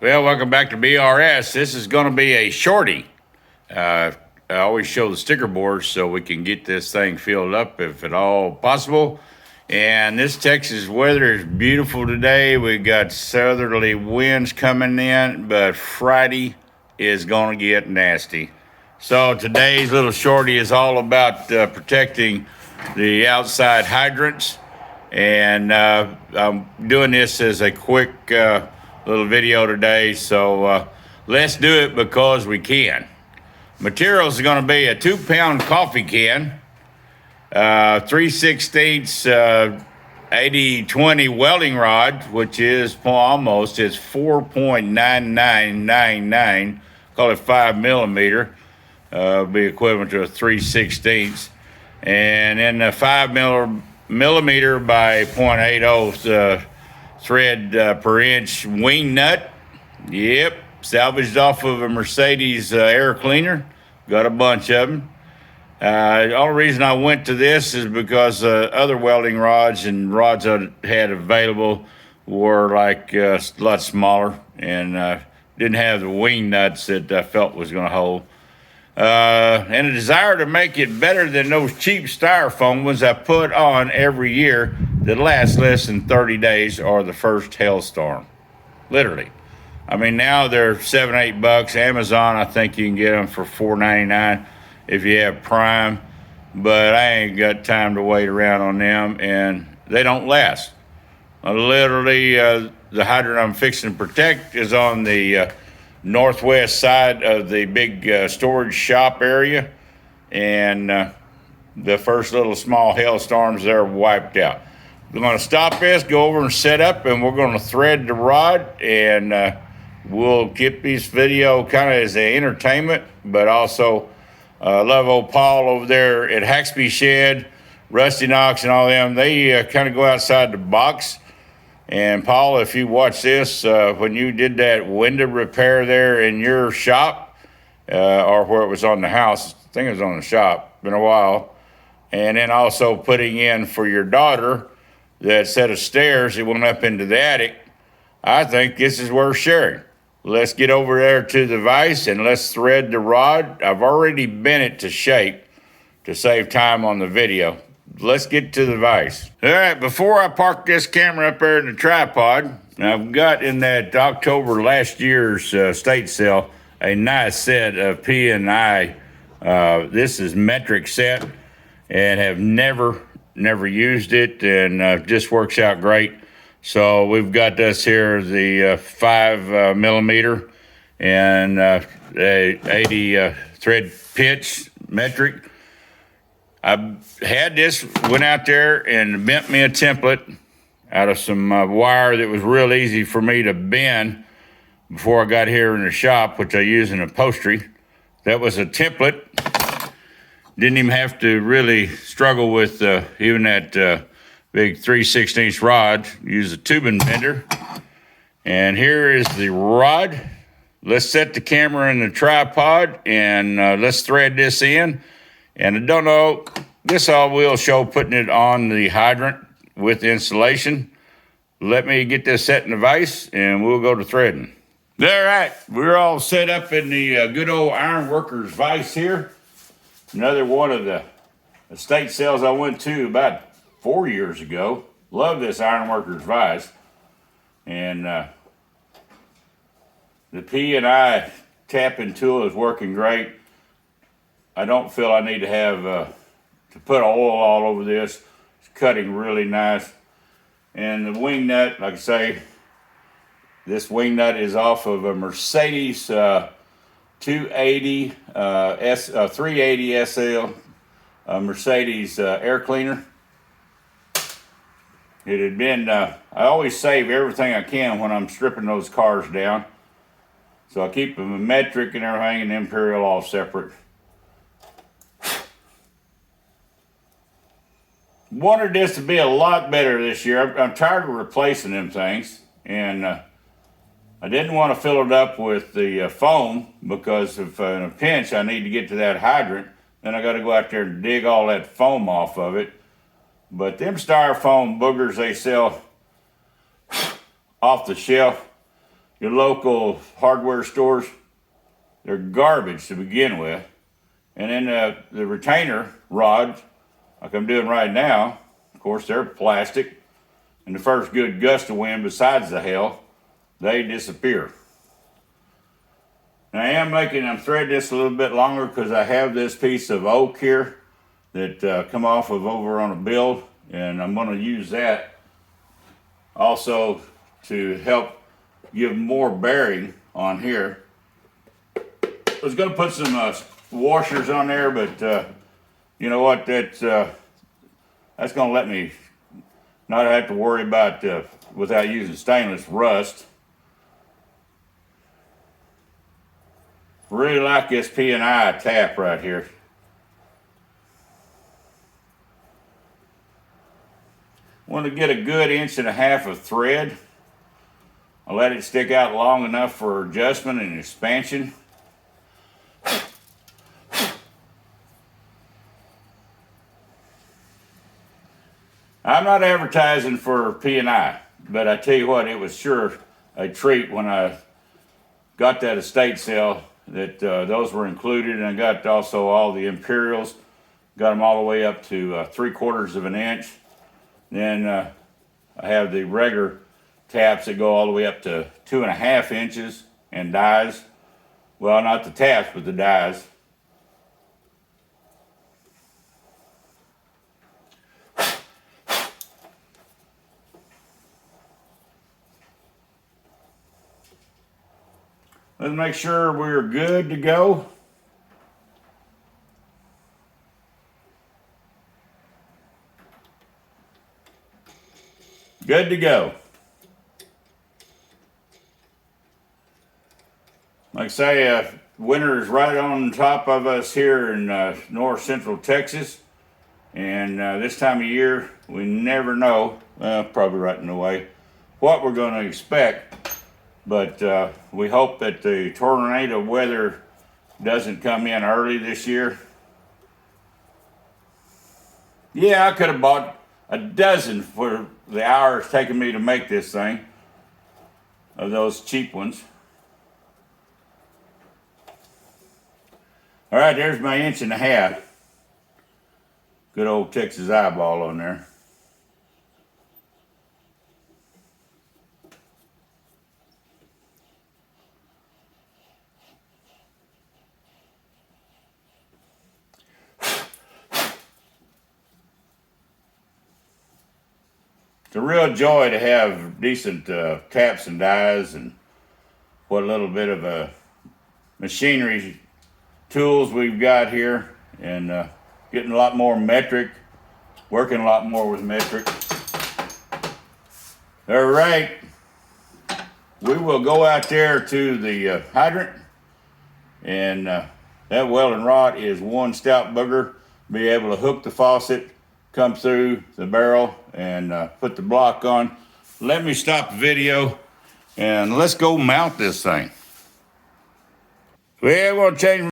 Well, welcome back to BRS. This is going to be a shorty. I always show the sticker boards so we can get this thing filled up if at all possible. And this Texas weather is beautiful today. We got southerly winds coming in, but Friday is going to get nasty. So today's little shorty is all about protecting the outside hydrants. And I'm doing this as a quick little video today, so let's do it because we can. Materials are going to be a 2-pound coffee can, 3/16 80/20 welding rod, which is almost, it's 4.9999, call it 5 millimeter, be equivalent to a 3/16, and then a 5 millimeter by 0.80 thread per inch wing nut. Yep, salvaged off of a Mercedes air cleaner. Got a bunch of them. The only reason I went to this is because other welding rods and rods I had available were like a lot smaller and didn't have the wing nuts that I felt was going to hold. And a desire to make it better than those cheap styrofoam ones I put on every year that last less than 30 days or the first hailstorm. Literally. I mean, now they're $7-8. Amazon, I think you can get them for $4.99 if you have Prime, but I ain't got time to wait around on them, and they don't last. Literally, the hydrant I'm fixing to protect is on the northwest side of the big storage shop area, and the first little small hailstorms there wiped out. We're going to stop this, go over and set up, and we're going to thread the rod, and we'll keep this video kind of as an entertainment, but also love old Paul over there at Haxby Shed, Rusiinox and all them. They kind of go outside the box. And Paul, if you watch this, when you did that window repair there in your shop, or where it was on the house, I think it was on the shop, been a while, and then also putting in for your daughter that set of stairs that went up into the attic, I think this is worth sharing. Let's get over there to the vise and let's thread the rod. I've already bent it to shape to save time on the video. Let's get to the vise. All right, before I park this camera up there in the tripod, I've got in that October last year's state sale a nice set of P&I. This is metric set, and have never used it, and just works out great. So we've got this here, the 5 millimeter and 80 thread pitch metric. I had this, went out there and bent me a template out of some wire that was real easy for me to bend before I got here in the shop, which I use in upholstery. That was a template. Didn't even have to really struggle with even that big 3/16 rod. Use a tubing bender. And here is the rod. Let's set the camera in the tripod and let's thread this in. And I don't know, this I will show putting it on the hydrant with the installation. Let me get this set in the vise and we'll go to threading. All right, we're all set up in the good old Iron Workers vise here. Another one of the estate sales I went to about 4 years ago. Love this Iron Workers vise. And the P&I tapping tool is working great. I don't feel I need to have to put oil all over this. It's cutting really nice. And the wing nut, like I say, this wing nut is off of a Mercedes 280 380 SL Mercedes air cleaner. It had been, I always save everything I can when I'm stripping those cars down. So I keep them a metric and everything and imperial all separate. Wanted this to be a lot better this year. I'm tired of replacing them things, and I didn't want to fill it up with the foam because if in a pinch I need to get to that hydrant, then I got to go out there and dig all that foam off of it. But them styrofoam boogers they sell off the shelf, your local hardware stores. They're garbage to begin with. And then the retainer rods, like I'm doing right now, of course, they're plastic. And the first good gust of wind besides the hail, they disappear. Now I'm threading this a little bit longer because I have this piece of oak here that come off of over on a build, and I'm going to use that also to help give more bearing on here. I was going to put some washers on there, but you know what, that's going to let me not have to worry about, without using stainless, rust. Really like this P&I tap right here. Want to get a good 1.5 inches of thread. I'll let it stick out long enough for adjustment and expansion. I'm not advertising for P&I, but I tell you what, it was sure a treat when I got that estate sale that those were included, and I got also all the Imperials, got them all the way up to 3/4 of an inch. Then I have the regular taps that go all the way up to 2.5 inches, and dies. Well, not the taps, but the dies. Let's make sure we're good to go. Good to go. Like I say, winter is right on top of us here in north central Texas. And this time of year, we never know, probably right in the way, what we're going to expect. But we hope that the tornado weather doesn't come in early this year. Yeah, I could have bought a dozen for the hour it's taken me to make this thing, of those cheap ones. All right, there's my 1.5 inches. Good old Texas eyeball on there. It's a real joy to have decent taps and dies, and what little bit of machinery tools we've got here, and getting a lot more metric, working a lot more with metric. All right, we will go out there to the hydrant, and that welding rod is one stout booger. Be able to hook the faucet, come through the barrel, and put the block on. Let me stop the video and let's go mount this thing. We're going to change